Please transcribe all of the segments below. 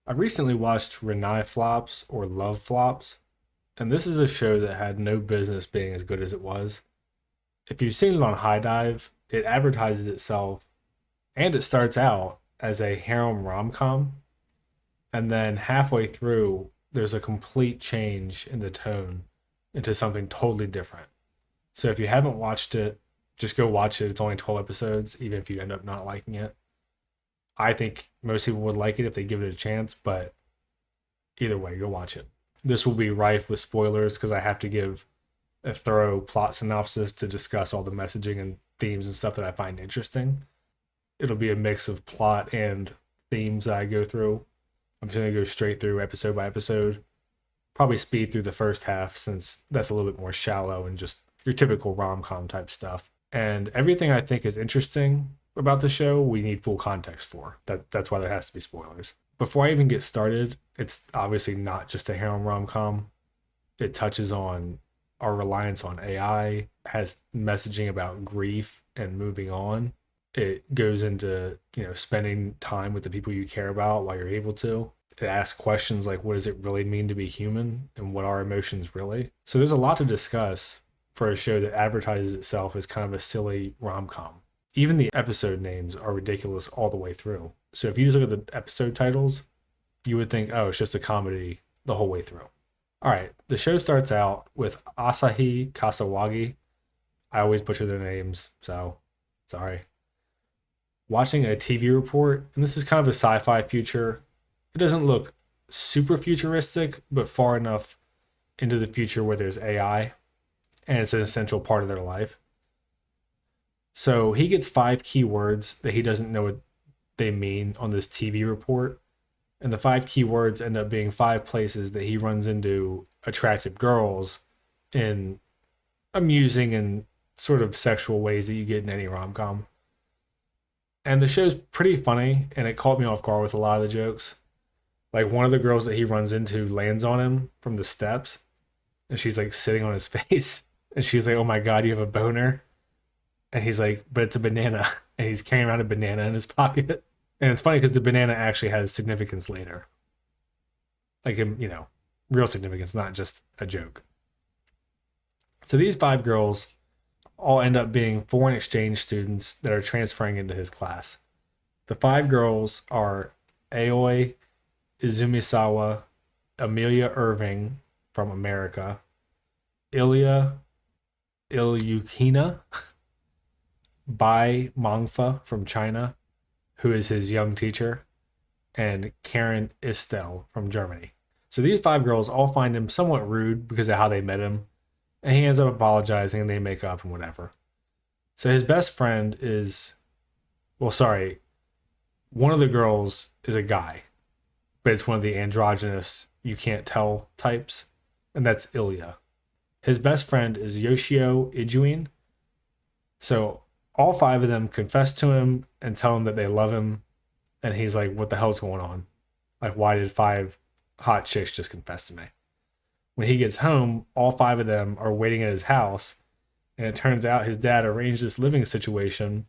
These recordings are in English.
I recently watched Renai Flops or Love Flops, and this is a show that had no business being as good as it was. If you've seen it on High Dive, it advertises itself and it starts out as a harem rom-com, and then halfway through, there's a complete change in the tone into something totally different. So if you haven't watched it, just go watch it. It's only 12 episodes, even if you end up not liking it. I think most people would like it if they give it a chance, but either way, go watch it. This will be rife with spoilers because I have to give a thorough plot synopsis to discuss all the messaging and themes and stuff that I find interesting. It'll be a mix of plot and themes that I go through. I'm just going to go straight through episode by episode. Probably speed through the first half since that's a little bit more shallow and just your typical rom-com type stuff. And everything I think is interesting about the show, we need full context for. That's why there has to be spoilers. Before I even get started, it's obviously not just a harem rom-com. It touches on our reliance on AI, has messaging about grief and moving on. It goes into, spending time with the people you care about while you're able to. It asks questions like, what does it really mean to be human and what are emotions really? So there's a lot to discuss for a show that advertises itself as kind of a silly rom-com. Even the episode names are ridiculous all the way through. So if you just look at the episode titles, you would think, oh, it's just a comedy the whole way through. All right, the show starts out with Asahi Kasawagi. I always butcher their names, so sorry. Watching a TV report, and this is kind of a sci-fi future. It doesn't look super futuristic, but far enough into the future where there's AI, and it's an essential part of their life. So he gets 5 keywords that he doesn't know what they mean on this TV report. And the 5 keywords end up being 5 places that he runs into attractive girls in amusing and sort of sexual ways that you get in any rom-com. And the show's pretty funny, and it caught me off guard with a lot of the jokes. Like one of the girls that he runs into lands on him from the steps, and she's like sitting on his face. And she's like, oh my God, you have a boner? And he's like, but it's a banana. And he's carrying around a banana in his pocket. And it's funny because the banana actually has significance later. Like, real significance, not just a joke. So these 5 girls all end up being foreign exchange students that are transferring into his class. The 5 girls are Aoi Izumisawa, Amelia Irving from America, Ilya Ilyukina, Bai Mongfa from China, who is his young teacher, and Karen Istel from Germany. So these 5 girls all find him somewhat rude because of how they met him, and he ends up apologizing and they make up and whatever. So his best friend is, one of the girls is a guy, but it's one of the androgynous, you can't tell types, and that's Ilya. His best friend is Yoshio Ijuin. So all 5 of them confess to him and tell him that they love him. And he's like, what the hell's going on? Like, why did 5 hot chicks just confess to me? When he gets home, all 5 of them are waiting at his house. And it turns out his dad arranged this living situation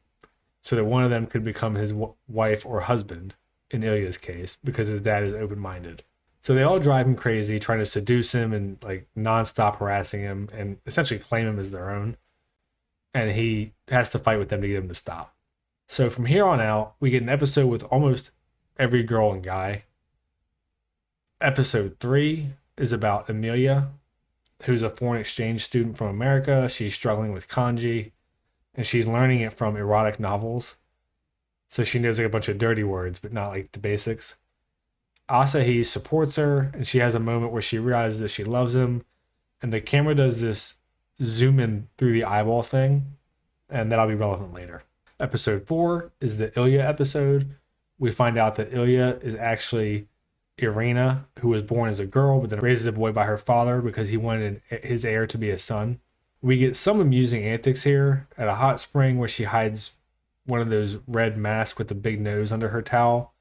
so that one of them could become his wife or husband, in Ilya's case, because his dad is open-minded. So they all drive him crazy, trying to seduce him and like nonstop harassing him and essentially claim him as their own. And he has to fight with them to get him to stop. So from here on out, we get an episode with almost every girl and guy. Episode 3 is about Amelia, who's a foreign exchange student from America. She's struggling with kanji, and she's learning it from erotic novels. So she knows like a bunch of dirty words, but not like the basics. Asahi supports her, and she has a moment where she realizes that she loves him, and the camera does this zoom in through the eyeball thing, and that'll be relevant later. Episode 4 is the Ilya episode. We find out that Ilya is actually Irina, who was born as a girl, but then raised as a boy by her father because he wanted his heir to be a son. We get some amusing antics here at a hot spring where she hides one of those red masks with the big nose under her towel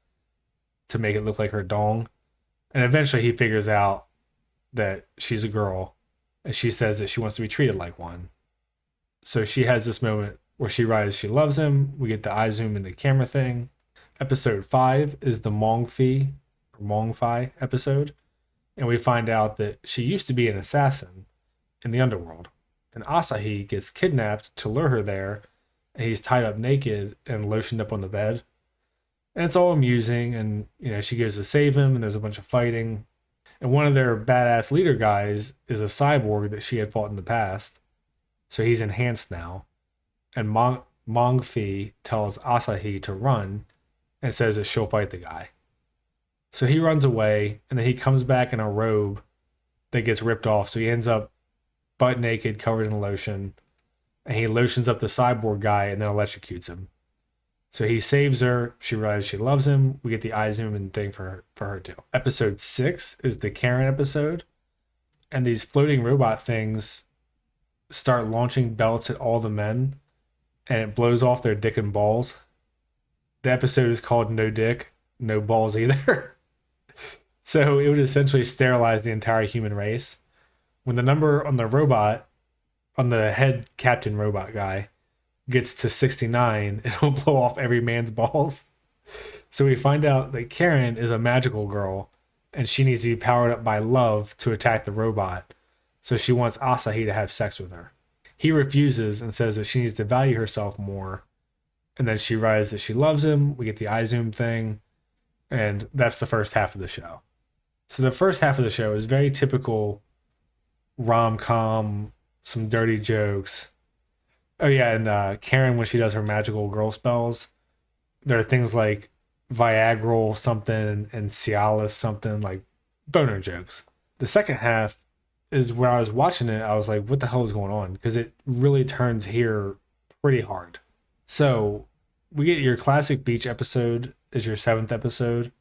to make it look like her dong. And eventually he figures out that she's a girl, and she says that she wants to be treated like one. So she has this moment where she realizes she loves him. We get the eye zoom in the camera thing. Episode 5 is the Mongfa Mongfa episode, and we find out that she used to be an assassin in the underworld. And Asahi gets kidnapped to lure her there, and he's tied up naked and lotioned up on the bed. And it's all amusing, and she goes to save him, and there's a bunch of fighting. And one of their badass leader guys is a cyborg that she had fought in the past, so he's enhanced now. And Mongfa tells Asahi to run and says that she'll fight the guy. So he runs away, and then he comes back in a robe that gets ripped off, so he ends up butt naked, covered in lotion, and he lotions up the cyborg guy and then electrocutes him. So he saves her. She realizes she loves him. We get the eye zoom and thing for her too. Episode 6 is the Karen episode, and these floating robot things start launching belts at all the men, and it blows off their dick and balls. The episode is called No Dick, No Balls Either. So it would essentially sterilize the entire human race. When the number on the robot, on the head captain robot guy, gets to 69, it'll blow off every man's balls. So we find out that Karen is a magical girl, and she needs to be powered up by love to attack the robot. So she wants Asahi to have sex with her. He refuses and says that she needs to value herself more. And then she realizes that she loves him. We get the eye zoom thing. And that's the first half of the show. So the first half of the show is very typical rom-com, some dirty jokes. Oh yeah, and Karen, when she does her magical girl spells, there are things like Viagra something and Cialis something, like boner jokes. The second half is where I was watching it, I was like, what the hell is going on? Because it really turns here pretty hard. So we get your classic beach episode is your 7th episode,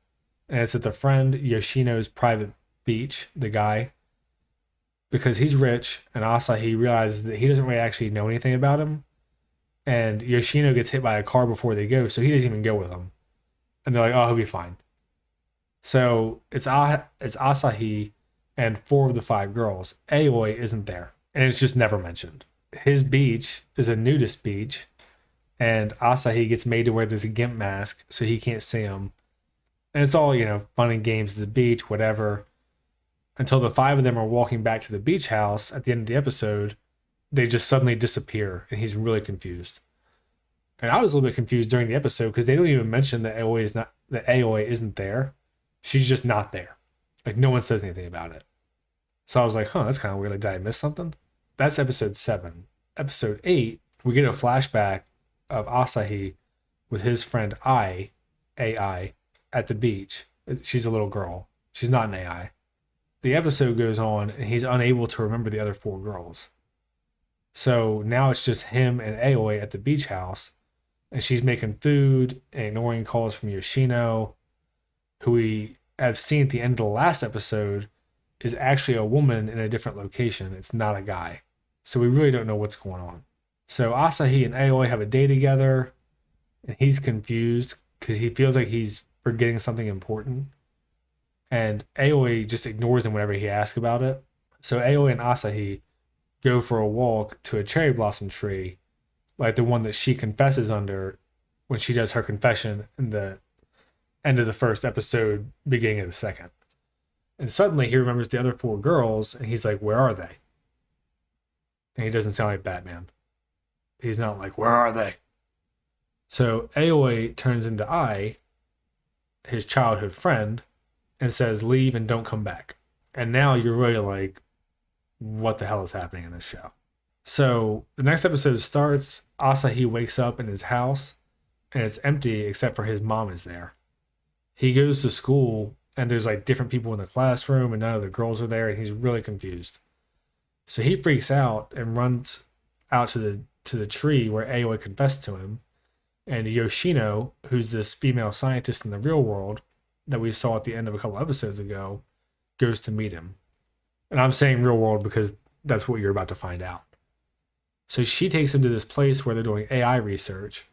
and it's at the friend Yoshino's private beach, the guy, because he's rich, and Asahi realizes that he doesn't really actually know anything about him, and Yoshino gets hit by a car before they go, so he doesn't even go with them. And they're like, oh, he'll be fine. So it's Asahi and 4 of the 5 girls. Aoi isn't there, and it's just never mentioned. His beach is a nudist beach, and Asahi gets made to wear this gimp mask so he can't see him. And it's all, fun and games at the beach, whatever. Until the 5 of them are walking back to the beach house at the end of the episode, they just suddenly disappear, and he's really confused. And I was a little bit confused during the episode because they don't even mention that Aoi isn't there. She's just not there. Like, no one says anything about it. So I was like, that's kind of weird. Like, did I miss something? That's episode 7. Episode 8, we get a flashback of Asahi with his friend AI, at the beach. She's a little girl. She's not an AI. The episode goes on, and he's unable to remember the other 4 girls. So now it's just him and Aoi at the beach house, and she's making food and ignoring calls from Yoshino, who we have seen at the end of the last episode is actually a woman in a different location. It's not a guy. So we really don't know what's going on. So Asahi and Aoi have a day together, and he's confused because he feels like he's forgetting something important. And Aoi just ignores him whenever he asks about it. So Aoi and Asahi go for a walk to a cherry blossom tree, like the one that she confesses under when she does her confession in the end of the first episode, beginning of the second. And suddenly he remembers the other 4 girls, and he's like, where are they? And he doesn't sound like Batman. He's not like, where are they? So Aoi turns into his childhood friend, and says, leave and don't come back. And now you're really like, what the hell is happening in this show? So the next episode starts, Asahi wakes up in his house, and it's empty except for his mom is there. He goes to school, and there's like different people in the classroom, and none of the girls are there, and he's really confused. So he freaks out and runs out to the tree where Aoi confessed to him. And Yoshino, who's this female scientist in the real world that we saw at the end of a couple episodes ago, goes to meet him. And I'm saying real world because that's what you're about to find out. So she takes him to this place where they're doing AI research,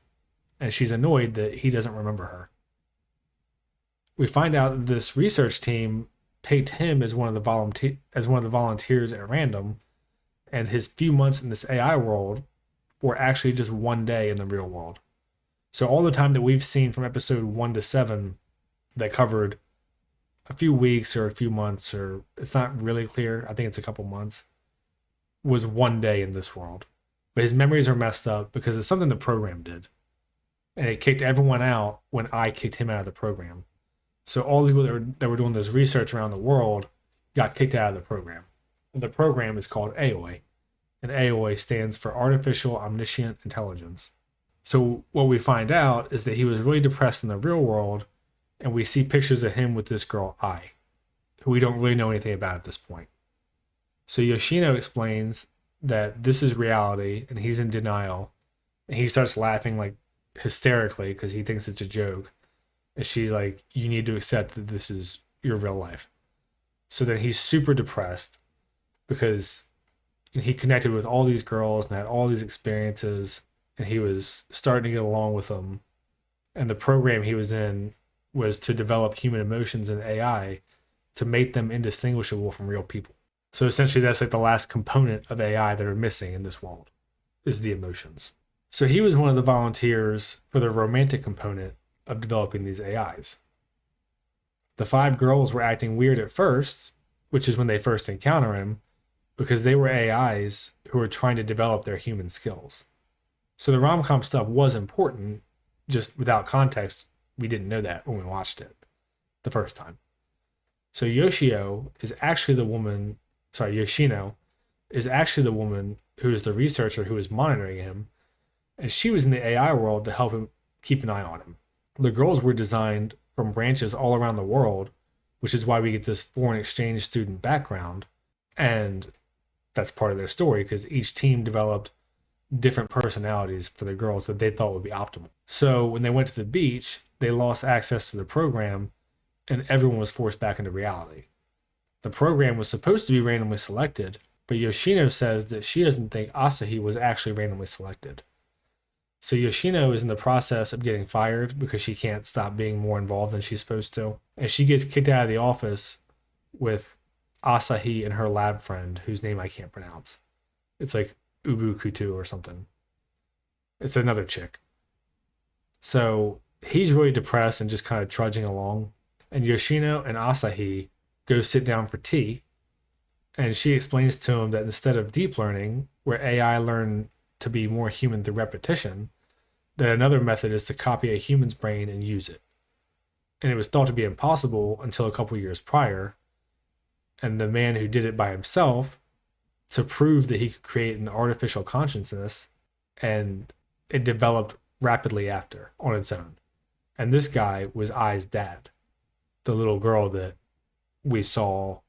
and she's annoyed that he doesn't remember her. We find out that this research team picked him as one of the volunteers at random, and his few months in this AI world were actually just one day in the real world. So all the time that we've seen from episode 1 to 7 that covered a few weeks or a few months, or it's not really clear. I think it's a couple months, was one day in this world. But his memories are messed up because it's something the program did. And it kicked everyone out when I kicked him out of the program. So all the people that were doing this research around the world got kicked out of the program. And the program is called AOI. And AOI stands for Artificial Omniscient Intelligence. So what we find out is that he was really depressed in the real world, and we see pictures of him with this girl, Ai, who we don't really know anything about at this point. So Yoshino explains that this is reality, and he's in denial, and he starts laughing like hysterically because he thinks it's a joke. And she's like, you need to accept that this is your real life. So then he's super depressed because he connected with all these girls and had all these experiences, and he was starting to get along with them. And the program he was in was to develop human emotions in AI to make them indistinguishable from real people. So essentially that's like the last component of AI that are missing in this world is the emotions. So he was one of the volunteers for the romantic component of developing these AIs. The 5 girls were acting weird at first, which is when they first encounter him, because they were AIs who were trying to develop their human skills. So the Romcom stuff was important, just without context, we didn't know that when we watched it the first time. So Yoshino is actually the woman who is the researcher who is monitoring him, and she was in the AI world to help him keep an eye on him. The girls were designed from branches all around the world, which is why we get this foreign exchange student background, and that's part of their story because each team developed different personalities for the girls that they thought would be optimal. So when they went to the beach, they lost access to the program, and everyone was forced back into reality. The program was supposed to be randomly selected, but Yoshino says that she doesn't think Asahi was actually randomly selected. So Yoshino is in the process of getting fired because she can't stop being more involved than she's supposed to. And she gets kicked out of the office with Asahi and her lab friend, whose name I can't pronounce. It's like Ubukutu or something. It's another chick. So he's really depressed and just kind of trudging along. And Yoshino and Asahi go sit down for tea. And she explains to him that instead of deep learning, where AI learn to be more human through repetition, that another method is to copy a human's brain and use it. And it was thought to be impossible until a couple years prior. And the man who did it by himself to prove that he could create an artificial consciousness, and it developed rapidly after on its own. And this guy was Ai's dad, the little girl that we saw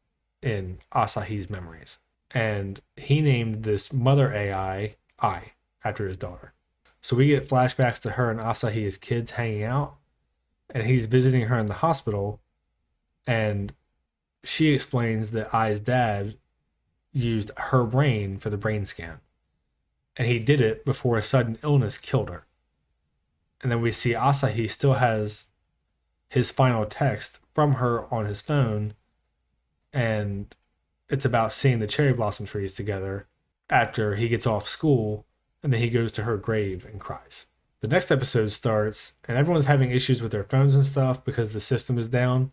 in Asahi's memories. And he named this mother AI Ai after his daughter. So we get flashbacks to her and Asahi as kids hanging out, and he's visiting her in the hospital, and she explains that Ai's dad used her brain for the brain scan. And he did it before a sudden illness killed her. And then we see Asahi still has his final text from her on his phone, and it's about seeing the cherry blossom trees together after he gets off school, and then he goes to her grave and cries. The next episode starts, and everyone's having issues with their phones and stuff because the system is down,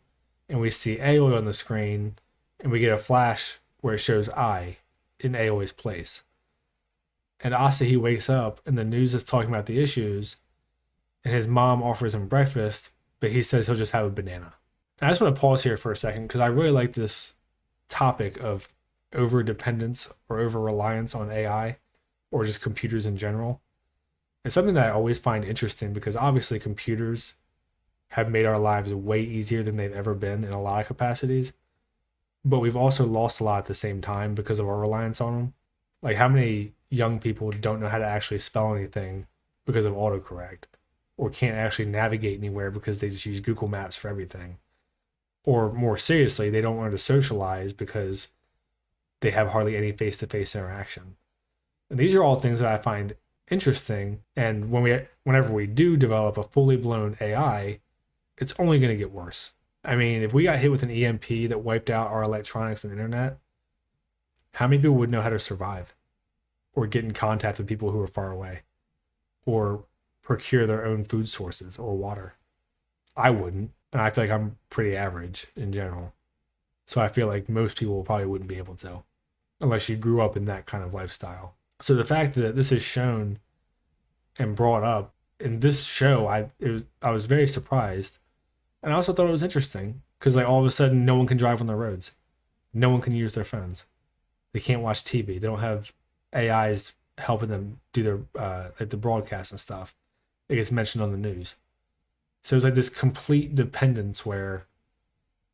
and we see Aoi on the screen, and we get a flash where it shows Ai in Aoi's place. And Asahi wakes up, and the news is talking about the issues, and his mom offers him breakfast, but he says he'll just have a banana. And I just want to pause here for a second because I really like this topic of over-dependence or over-reliance on AI or just computers in general. It's something that I always find interesting because obviously computers have made our lives way easier than they've ever been in a lot of capacities, but we've also lost a lot at the same time because of our reliance on them. Like, how many young people don't know how to actually spell anything because of autocorrect, or can't actually navigate anywhere because they just use Google Maps for everything? Or more seriously, they don't learn to socialize because they have hardly any face-to-face interaction. And these are all things that I find interesting. And whenever we do develop a fully blown AI, it's only going to get worse. I mean, if we got hit with an EMP that wiped out our electronics and internet, how many people would know how to survive or get in contact with people who are far away or procure their own food sources or water? I wouldn't. And I feel like I'm pretty average in general. So I feel like most people probably wouldn't be able to unless you grew up in that kind of lifestyle. So the fact that this is shown and brought up in this show, I was very surprised, and I also thought it was interesting because like all of a sudden, no one can drive on the roads, no one can use their phones, they can't watch TV, they don't have AIs helping them do their like the broadcast and stuff. It gets mentioned on the news, so it's like this complete dependence where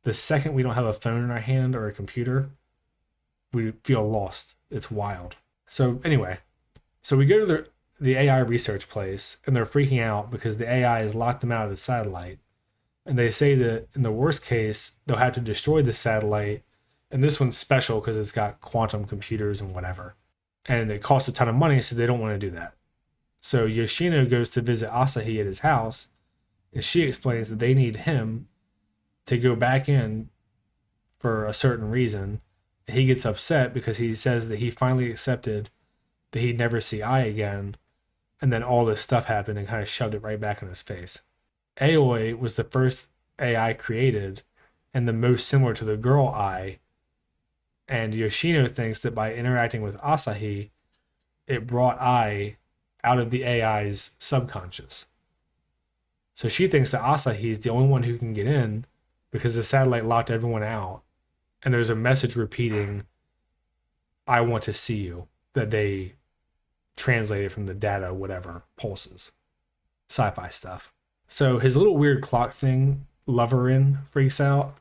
the second we don't have a phone in our hand or a computer, we feel lost. It's wild. So anyway, so we go to the AI research place and they're freaking out because the AI has locked them out of the satellite. And they say that in the worst case, they'll have to destroy the satellite. And this one's special because it's got quantum computers and whatever. And it costs a ton of money, so they don't want to do that. So Yoshino goes to visit Asahi at his house, and she explains that they need him to go back in for a certain reason. He gets upset because he says that he finally accepted that he'd never see Ai again, and then all this stuff happened and kind of shoved it right back in his face. Aoi was the first AI created and the most similar to the girl Ai, and Yoshino thinks that by interacting with Asahi, it brought Ai out of the AI's subconscious. So she thinks that Asahi is the only one who can get in because the satellite locked everyone out, and there's a message repeating, "I want to see you," that they translated from the data, whatever, pulses. Sci-fi stuff. So his little weird clock thing, Loverin, freaks out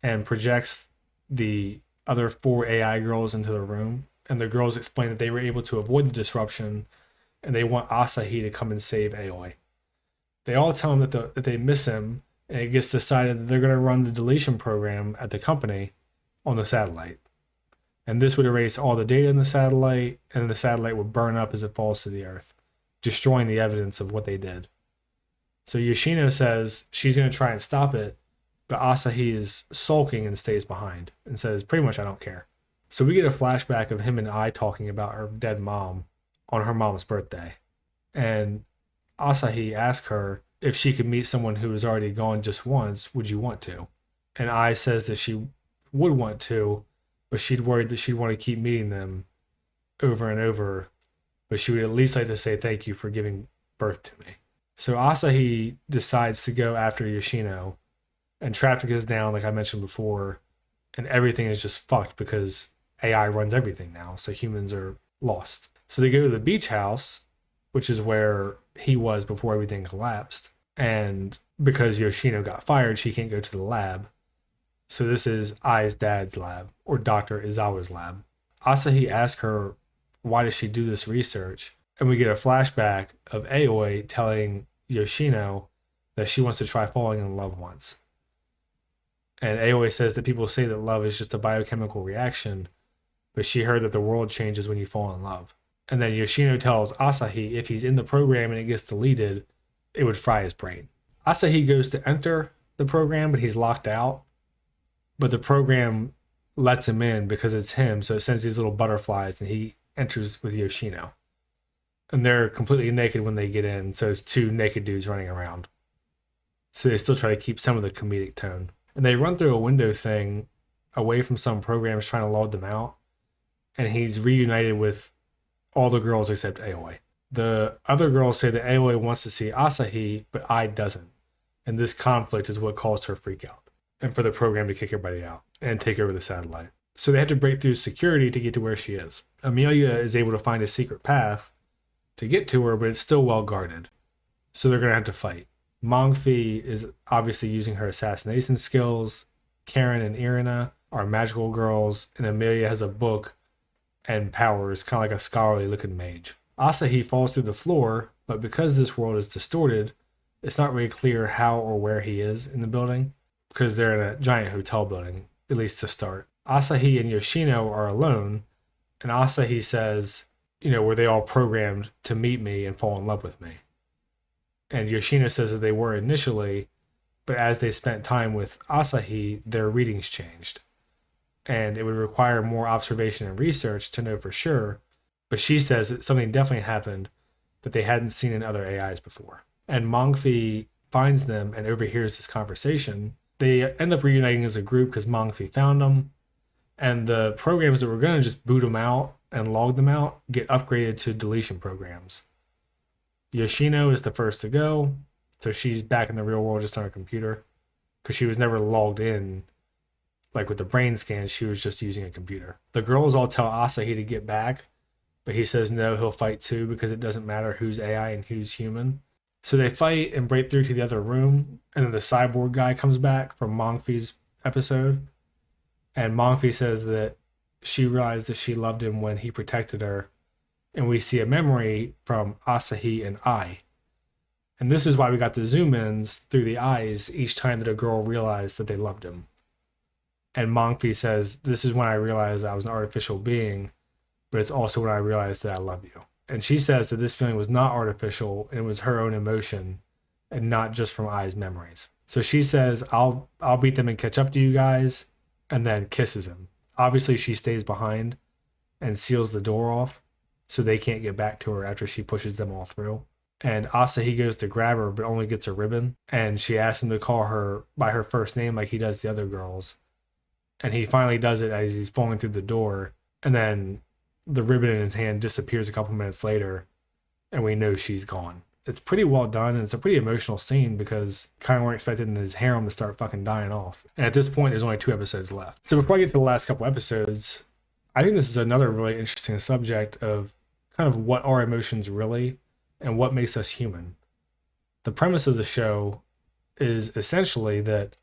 and projects the other 4 AI girls into the room. And the girls explain that they were able to avoid the disruption and they want Asahi to come and save Aoi. They all tell him that they miss him, and it gets decided that they're going to run the deletion program at the company on the satellite. And this would erase all the data in the satellite, and the satellite would burn up as it falls to the earth, destroying the evidence of what they did. So Yoshino says she's going to try and stop it, but Asahi is sulking and stays behind and says, pretty much, I don't care. So we get a flashback of him and Ai talking about her dead mom on her mom's birthday. And Asahi asks her if she could meet someone who was already gone just once, would you want to? And Ai says that she would want to, but she'd worried that she'd want to keep meeting them over and over, but she would at least like to say thank you for giving birth to me. So Asahi decides to go after Yoshino, and traffic is down, like I mentioned before, and everything is just fucked because AI runs everything now, so humans are lost. So they go to the beach house, which is where he was before everything collapsed, and because Yoshino got fired, she can't go to the lab. So this is Ai's dad's lab, or Dr. Izawa's lab. Asahi asks her, why does she do this research? And we get a flashback of Aoi telling Yoshino that she wants to try falling in love once. And Aoi says that people say that love is just a biochemical reaction, but she heard that the world changes when you fall in love. And then Yoshino tells Asahi if he's in the program and it gets deleted, it would fry his brain. Asahi goes to enter the program, but he's locked out. But the program lets him in because it's him, so it sends these little butterflies, and he enters with Yoshino. And they're completely naked when they get in, so it's 2 naked dudes running around. So they still try to keep some of the comedic tone. And they run through a window thing away from some programs trying to log them out, and he's reunited with all the girls except Aoi. The other girls say that Aoi wants to see Asahi, but Ai doesn't. And this conflict is what caused her freak out, and for the program to kick everybody out and take over the satellite. So they had to break through security to get to where she is. Amelia is able to find a secret path to get to her, but it's still well guarded. So they're going to have to fight. Mongfa is obviously using her assassination skills. Karen and Irina are magical girls, and Amelia has a book and powers, kind of like a scholarly looking mage. Asahi falls through the floor, but because this world is distorted, it's not really clear how or where he is in the building, because they're in a giant hotel building, at least to start. Asahi and Yoshino are alone, and Asahi says, were they all programmed to meet me and fall in love with me? And Yoshino says that they were initially, but as they spent time with Asahi, their readings changed. And it would require more observation and research to know for sure, but she says that something definitely happened that they hadn't seen in other AIs before. And Mongfa finds them and overhears this conversation. They end up reuniting as a group because Mongfa found them. And the programs that were going to just boot them out and log them out get upgraded to deletion programs. Yoshino is the first to go, so she's back in the real world just on her computer because she was never logged in. Like with the brain scan, she was just using a computer. The girls all tell Asahi to get back, but he says no, he'll fight too because it doesn't matter who's AI and who's human. So they fight and break through to the other room, and then the cyborg guy comes back from Mongfi's episode, and Mongfi says that she realized that she loved him when he protected her, and we see a memory from Asahi and I. And this is why we got the zoom-ins through the eyes each time that a girl realized that they loved him. And Mongfi says, this is when I realized I was an artificial being, but it's also when I realized that I love you. And she says that this feeling was not artificial, and it was her own emotion, and not just from Ai's memories. So she says, I'll beat them and catch up to you guys, and then kisses him. Obviously, she stays behind and seals the door off, so they can't get back to her after she pushes them all through. And Asahi goes to grab her, but only gets a ribbon, and she asks him to call her by her first name like he does the other girls. And he finally does it as he's falling through the door, and then the ribbon in his hand disappears a couple minutes later, and we know she's gone. It's pretty well done, and it's a pretty emotional scene because kind of weren't expecting his harem to start fucking dying off. And at this point, there's only 2 episodes left. So before I get to the last couple episodes, I think this is another really interesting subject of kind of what are emotions really and what makes us human. The premise of the show is essentially that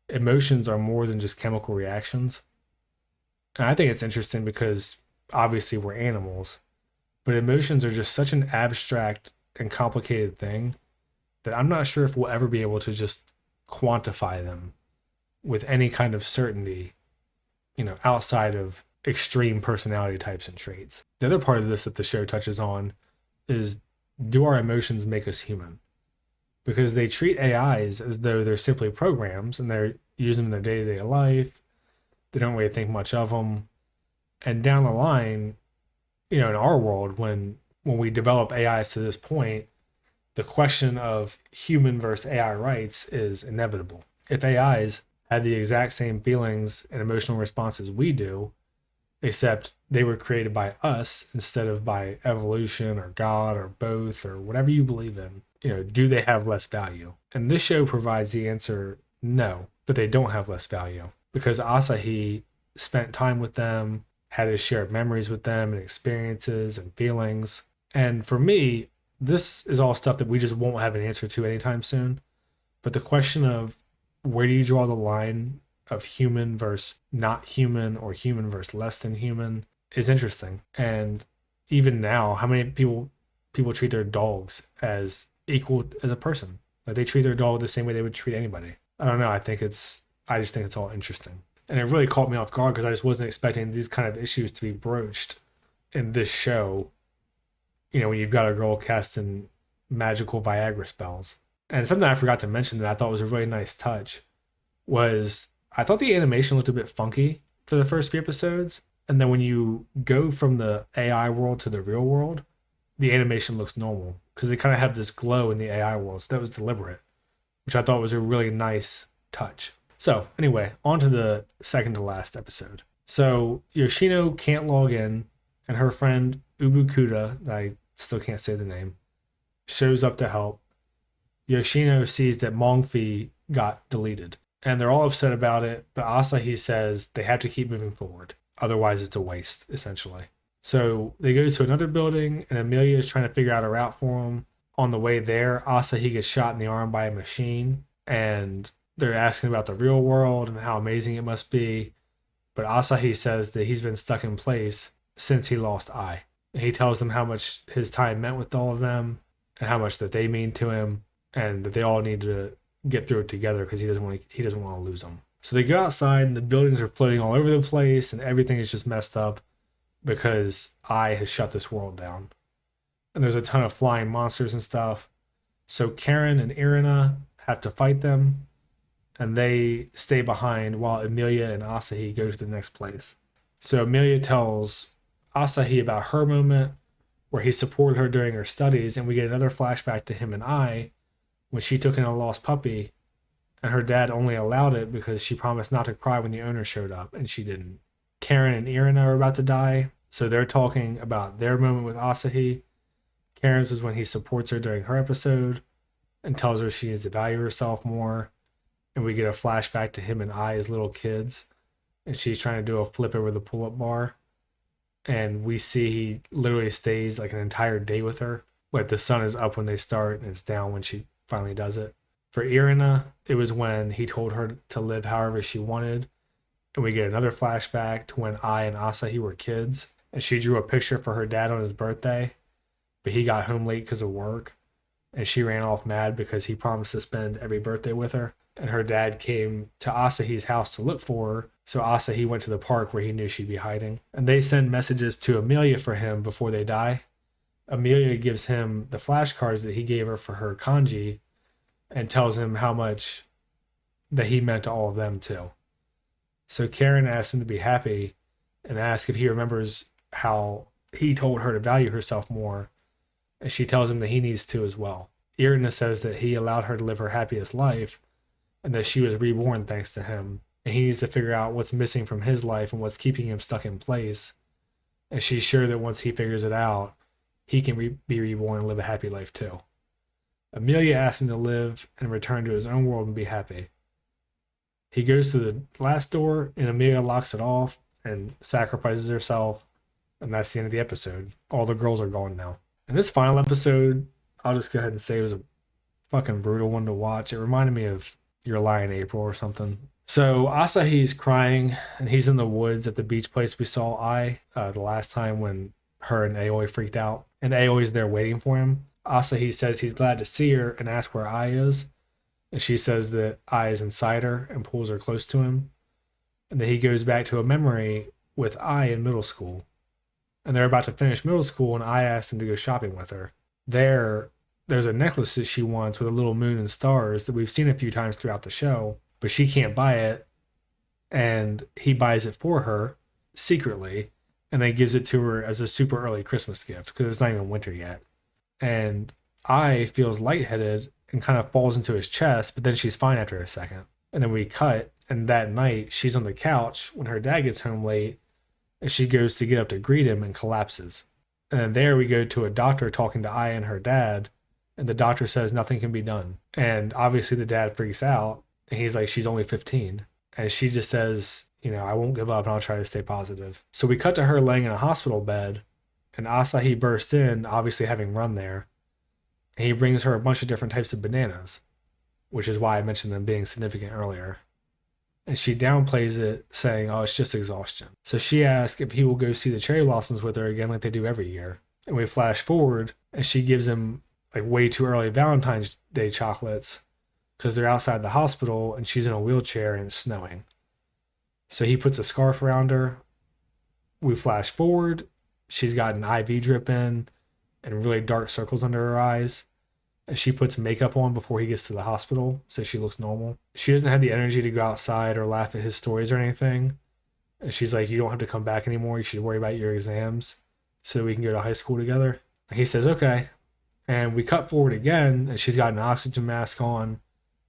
emotions are more than just chemical reactions. And I think it's interesting because obviously we're animals, but emotions are just such an abstract and complicated thing that I'm not sure if we'll ever be able to just quantify them with any kind of certainty, outside of extreme personality types and traits. The other part of this that the show touches on is, do our emotions make us human? Because they treat AIs as though they're simply programs and they're using them in their day-to-day life. They don't really think much of them. And down the line, in our world, when we develop AIs to this point, the question of human versus AI rights is inevitable. If AIs had the exact same feelings and emotional responses we do, except they were created by us instead of by evolution or God or both or whatever you believe in, do they have less value? And this show provides the answer, no, that they don't have less value, because Asahi spent time with them, had his share of memories with them and experiences and feelings. And for me, this is all stuff that we just won't have an answer to anytime soon. But the question of where do you draw the line of human versus not human or human versus less than human is interesting. And even now, how many people treat their dogs as equal as a person? Like they treat their dog the same way they would treat anybody. I don't know. I just think it's all interesting. And it really caught me off guard because I just wasn't expecting these kind of issues to be broached in this show. When you've got a girl casting magical Viagra spells. And something I forgot to mention that I thought was a really nice touch was I thought the animation looked a bit funky for the first few episodes. And then when you go from the AI world to the real world, the animation looks normal because they kind of have this glow in the AI world. So that was deliberate, which I thought was a really nice touch. So anyway, on to the second to last episode. So Yoshino can't log in, and her friend Ubukuda, I still can't say the name, shows up to help. Yoshino sees that Mongfi got deleted, and they're all upset about it, but Asahi says they have to keep moving forward. Otherwise, it's a waste, essentially. So they go to another building, and Amelia is trying to figure out a route for them. On the way there, Asahi gets shot in the arm by a machine, and they're asking about the real world and how amazing it must be. But Asahi says that he's been stuck in place since he lost Ai. And he tells them how much his time meant with all of them and how much that they mean to him and that they all need to get through it together because he doesn't want to lose them. So they go outside and the buildings are floating all over the place and everything is just messed up because Ai has shut this world down. And there's a ton of flying monsters and stuff. So Karen and Irina have to fight them, and they stay behind while Amelia and Asahi go to the next place. So Amelia tells Asahi about her moment where he supported her during her studies, and we get another flashback to him and Ai, when she took in a lost puppy, and her dad only allowed it because she promised not to cry when the owner showed up, and she didn't. Karen and Irina are about to die, so they're talking about their moment with Asahi. Karen's is when he supports her during her episode and tells her she needs to value herself more. And we get a flashback to him and I as little kids. And she's trying to do a flip over the pull-up bar. And we see he literally stays like an entire day with her. Like the sun is up when they start and it's down when she finally does it. For Irina, it was when he told her to live however she wanted. And we get another flashback to when I and Asahi were kids. And she drew a picture for her dad on his birthday. But he got home late because of work. And she ran off mad because he promised to spend every birthday with her. And her dad came to Asahi's house to look for her. So Asahi went to the park where he knew she'd be hiding. And they send messages to Amelia for him before they die. Amelia gives him the flashcards that he gave her for her kanji and tells him how much that he meant to all of them too. So Karen asks him to be happy and asks if he remembers how he told her to value herself more. And she tells him that he needs to as well. Irina says that he allowed her to live her happiest life and that she was reborn thanks to him. And he needs to figure out what's missing from his life and what's keeping him stuck in place. And she's sure that once he figures it out, he can be reborn and live a happy life too. Amelia asks him to live and return to his own world and be happy. He goes to the last door and Amelia locks it off and sacrifices herself. And that's the end of the episode. All the girls are gone now. And this final episode, I'll just go ahead and say it was a fucking brutal one to watch. It reminded me of Your Lie in April or something. So Asahi's crying and he's in the woods at the beach place we saw the last time when her and Aoi freaked out. And Aoi's there waiting for him. Asahi says he's glad to see her and asks where Ai is. And she says that Ai is inside her and pulls her close to him. And then he goes back to a memory with Ai in middle school. And they're about to finish middle school and Ai asks him to go shopping with her. There's a necklace that she wants with a little moon and stars that we've seen a few times throughout the show, but she can't buy it. And he buys it for her secretly and then gives it to her as a super early Christmas gift because it's not even winter yet. And Ai feels lightheaded and kind of falls into his chest, but then she's fine after a second. And then we cut, and that night she's on the couch when her dad gets home late, and she goes to get up to greet him and collapses. And then there we go to a doctor talking to Ai and her dad, and the doctor says nothing can be done. And obviously the dad freaks out, and he's like, she's only 15. And she just says, I won't give up and I'll try to stay positive. So we cut to her laying in a hospital bed, and Asahi bursts in, obviously having run there. And he brings her a bunch of different types of bananas, which is why I mentioned them being significant earlier. And she downplays it, saying, oh, it's just exhaustion. So she asks if he will go see the cherry blossoms with her again like they do every year. And we flash forward, and she gives him like way too early Valentine's Day chocolates because they're outside the hospital and she's in a wheelchair and it's snowing. So he puts a scarf around her. We flash forward. She's got an IV drip in and really dark circles under her eyes. And she puts makeup on before he gets to the hospital, so she looks normal. She doesn't have the energy to go outside or laugh at his stories or anything. And she's like, you don't have to come back anymore. You should worry about your exams so we can go to high school together. And he says, okay. And we cut forward again, and she's got an oxygen mask on.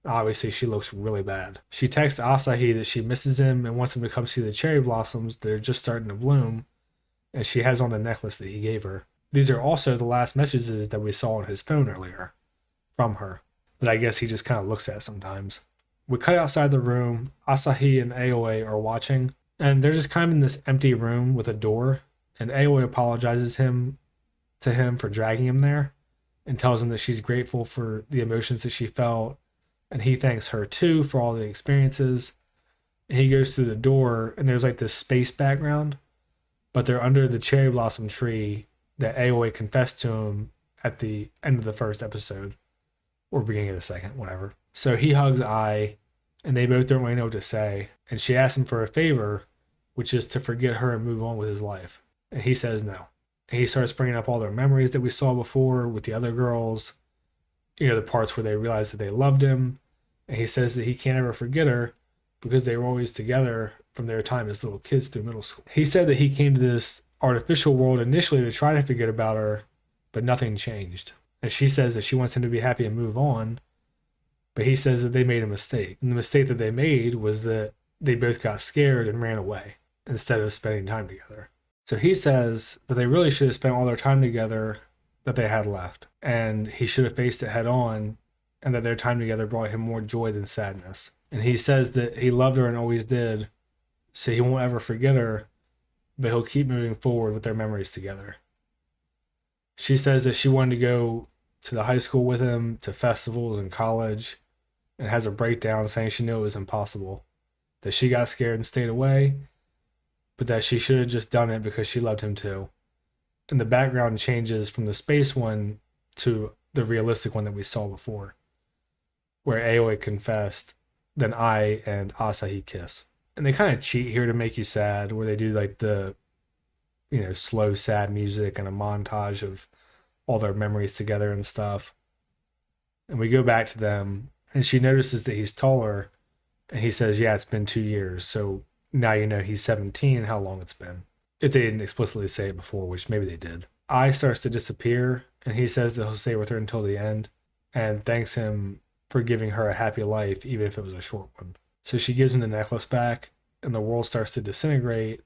Obviously, she looks really bad. She texts Asahi that she misses him and wants him to come see the cherry blossoms that are just starting to bloom. And she has on the necklace that he gave her. These are also the last messages that we saw on his phone earlier from her, that I guess he just kind of looks at sometimes. We cut outside the room. Asahi and Aoi are watching, and they're just kind of in this empty room with a door, and Aoi apologizes to him for dragging him there and tells him that she's grateful for the emotions that she felt, and he thanks her too for all the experiences. And he goes through the door, and there's like this space background, but they're under the cherry blossom tree that Aoi confessed to him at the end of the first episode. Or beginning of the second, whatever. So he hugs Ai, and they both don't really know what to say. And she asks him for a favor, which is to forget her and move on with his life. And he says no. And he starts bringing up all their memories that we saw before with the other girls. The parts where they realized that they loved him. And he says that he can't ever forget her because they were always together from their time as little kids through middle school. He said that he came to this artificial world initially to try to forget about her, but nothing changed. And she says that she wants him to be happy and move on. But he says that they made a mistake. And the mistake that they made was that they both got scared and ran away instead of spending time together. So he says that they really should have spent all their time together that they had left. And he should have faced it head on, and that their time together brought him more joy than sadness. And he says that he loved her and always did, so he won't ever forget her, but he'll keep moving forward with their memories together. She says that she wanted to go to the high school with him, to festivals and college, and has a breakdown saying she knew it was impossible, that she got scared and stayed away, but that she should have just done it because she loved him too. And the background changes from the space one to the realistic one that we saw before, where Aoi confessed, then I and Asahi kiss. And they kind of cheat here to make you sad, where they do like the, slow, sad music and a montage of all their memories together and stuff. And we go back to them, and she notices that he's taller, and he says, yeah, it's been 2 years. So now you know he's 17 and how long it's been. If they didn't explicitly say it before, which maybe they did. Ai starts to disappear, and he says that he'll stay with her until the end, and thanks him for giving her a happy life, even if it was a short one. So she gives him the necklace back, and the world starts to disintegrate,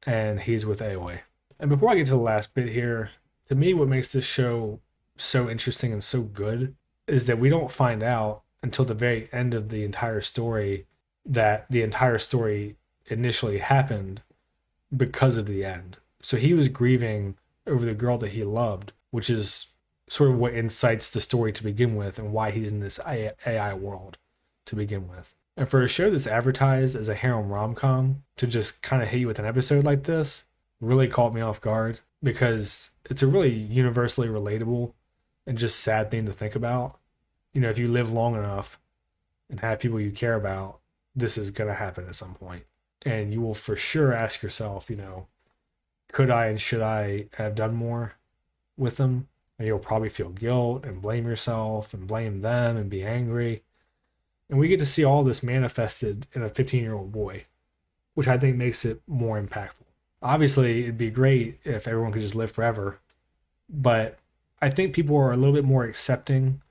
and he's with Aoi. And before I get to the last bit here, to me, what makes this show so interesting and so good is that we don't find out until the very end of the entire story that the entire story initially happened because of the end. So he was grieving over the girl that he loved, which is sort of what incites the story to begin with and why he's in this AI world to begin with. And for a show that's advertised as a harem rom-com to just kind of hit you with an episode like this really caught me off guard, because it's a really universally relatable and just sad thing to think about. If you live long enough and have people you care about, this is going to happen at some point. And you will for sure ask yourself, could I and should I have done more with them? And you'll probably feel guilt and blame yourself and blame them and be angry. And we get to see all this manifested in a 15-year-old boy, which I think makes it more impactful. Obviously, it'd be great if everyone could just live forever, but I think people are a little bit more accepting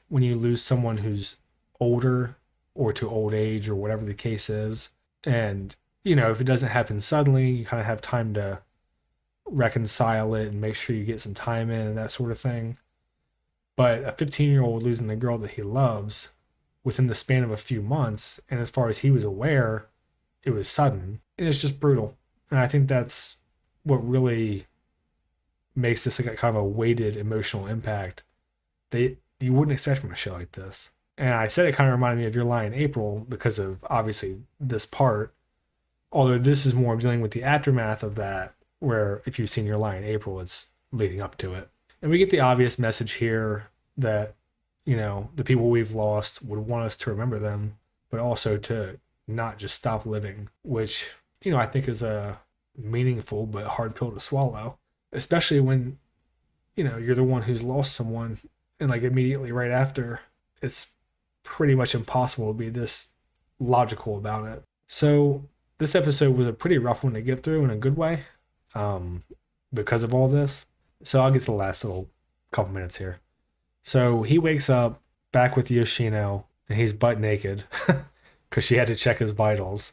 when you lose someone who's older or to old age or whatever the case is. And, if it doesn't happen suddenly, you kind of have time to reconcile it and make sure you get some time in and that sort of thing. But a 15-year-old losing the girl that he loves within the span of a few months, and as far as he was aware, it was sudden, and it's just brutal. And I think that's what really makes this like a kind of a weighted emotional impact that you wouldn't expect from a show like this. And I said it kind of reminded me of Your Lie in April because of obviously this part, although this is more dealing with the aftermath of that, where if you've seen Your Lie in April, it's leading up to it. And we get the obvious message here that, the people we've lost would want us to remember them, but also to not just stop living, which, I think is a meaningful but hard pill to swallow, especially when, you're the one who's lost someone and like immediately right after, it's pretty much impossible to be this logical about it. So this episode was a pretty rough one to get through in a good way, because of all this. So I'll get to the last little couple minutes here. So he wakes up back with Yoshino, and he's butt naked because she had to check his vitals,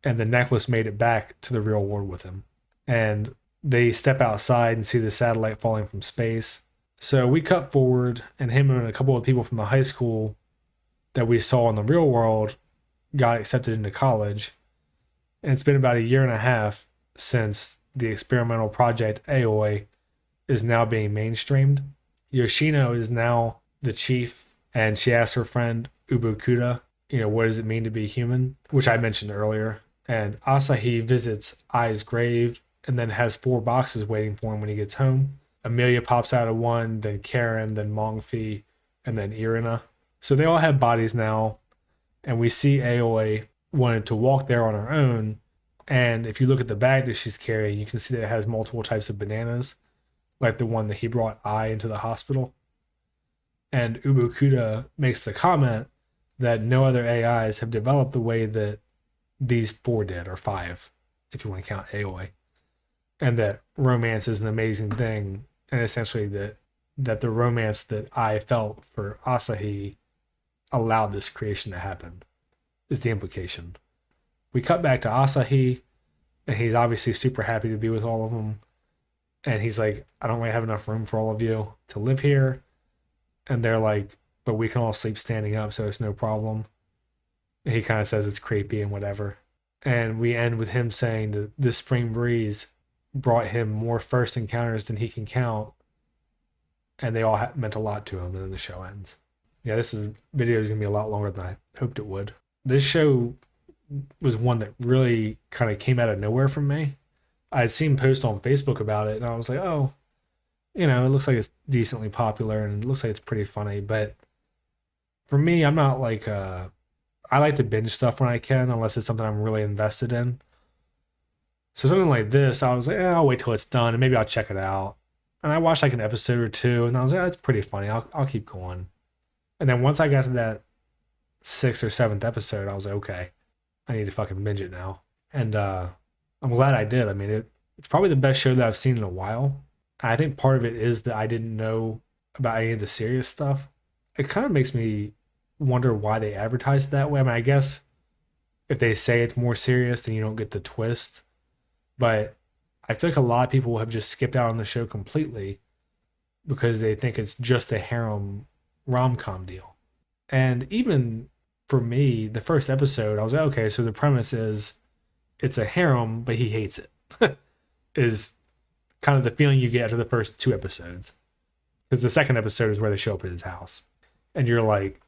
and the necklace made it back to the real world with him. And they step outside and see the satellite falling from space. So we cut forward, and him and a couple of people from the high school that we saw in the real world got accepted into college. And it's been about 1.5 years since the experimental project Aoi is now being mainstreamed. Yoshino is now the chief, and she asks her friend Ubukuda, what does it mean to be human? Which I mentioned earlier. And Asahi visits Ai's grave and then has 4 boxes waiting for him when he gets home. Amelia pops out of one, then Karen, then Mongfa, and then Irina. So they all have bodies now, and we see Aoi wanted to walk there on her own. And if you look at the bag that she's carrying, you can see that it has multiple types of bananas, like the one that he brought Ai into the hospital. And Ubukuda makes the comment that no other AIs have developed the way that these 4 did, or 5, if you want to count Aoi. And that romance is an amazing thing, and essentially that the romance that I felt for Asahi allowed this creation to happen, is the implication. We cut back to Asahi, and he's obviously super happy to be with all of them. And he's like, I don't really have enough room for all of you to live here. And they're like, but we can all sleep standing up, so it's no problem. And he kind of says it's creepy and whatever. And we end with him saying that this spring breeze brought him more first encounters than he can count. And they all meant a lot to him. And then the show ends. Yeah, video is going to be a lot longer than I hoped it would. This show was one that really kind of came out of nowhere from me. I had seen posts on Facebook about it, and I was like, oh, it looks like it's decently popular, and it looks like it's pretty funny. But for me, I'm not like, I like to binge stuff when I can, unless it's something I'm really invested in. So something like this, I was like, I'll wait till it's done, and maybe I'll check it out. And I watched like an episode or two, and I was like, it's pretty funny. I'll keep going. And then once I got to that 6th or 7th episode, I was like, okay, I need to fucking binge it now. And I'm glad I did. I mean, it's probably the best show that I've seen in a while. And I think part of it is that I didn't know about any of the serious stuff. It kind of makes me wonder why they advertise it that way. I mean, I guess if they say it's more serious, then you don't get the twist. But I feel like a lot of people have just skipped out on the show completely because they think it's just a harem rom-com deal. And even for me, the first episode, I was like, okay, so the premise is it's a harem, but he hates it. Is kind of the feeling you get after the first 2 episodes. Because the second episode is where they show up at his house. And you're like,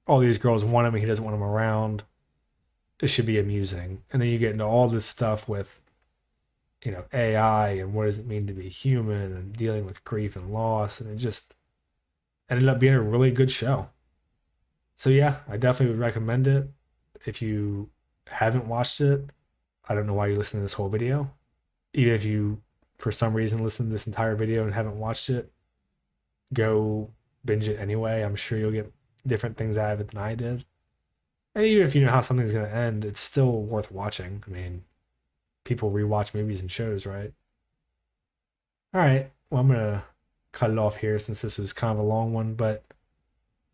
all these girls want him and he doesn't want them around. It should be amusing. And then you get into all this stuff with, AI and what does it mean to be human and dealing with grief and loss. And it just ended up being a really good show. So yeah, I definitely would recommend it. If you haven't watched it, I don't know why you're listening to this whole video. Even if you, for some reason, listen to this entire video and haven't watched it, go binge it anyway. I'm sure you'll get different things out of it than I did. And even if you know how something's going to end, it's still worth watching. I mean, people rewatch movies and shows, right? All right. Well, I'm going to cut it off here since this is kind of a long one. But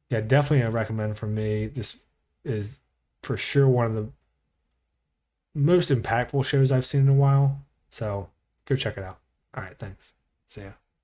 yeah, definitely a recommend from me. This is for sure one of the most impactful shows I've seen in a while. So go check it out. All right. Thanks. See ya.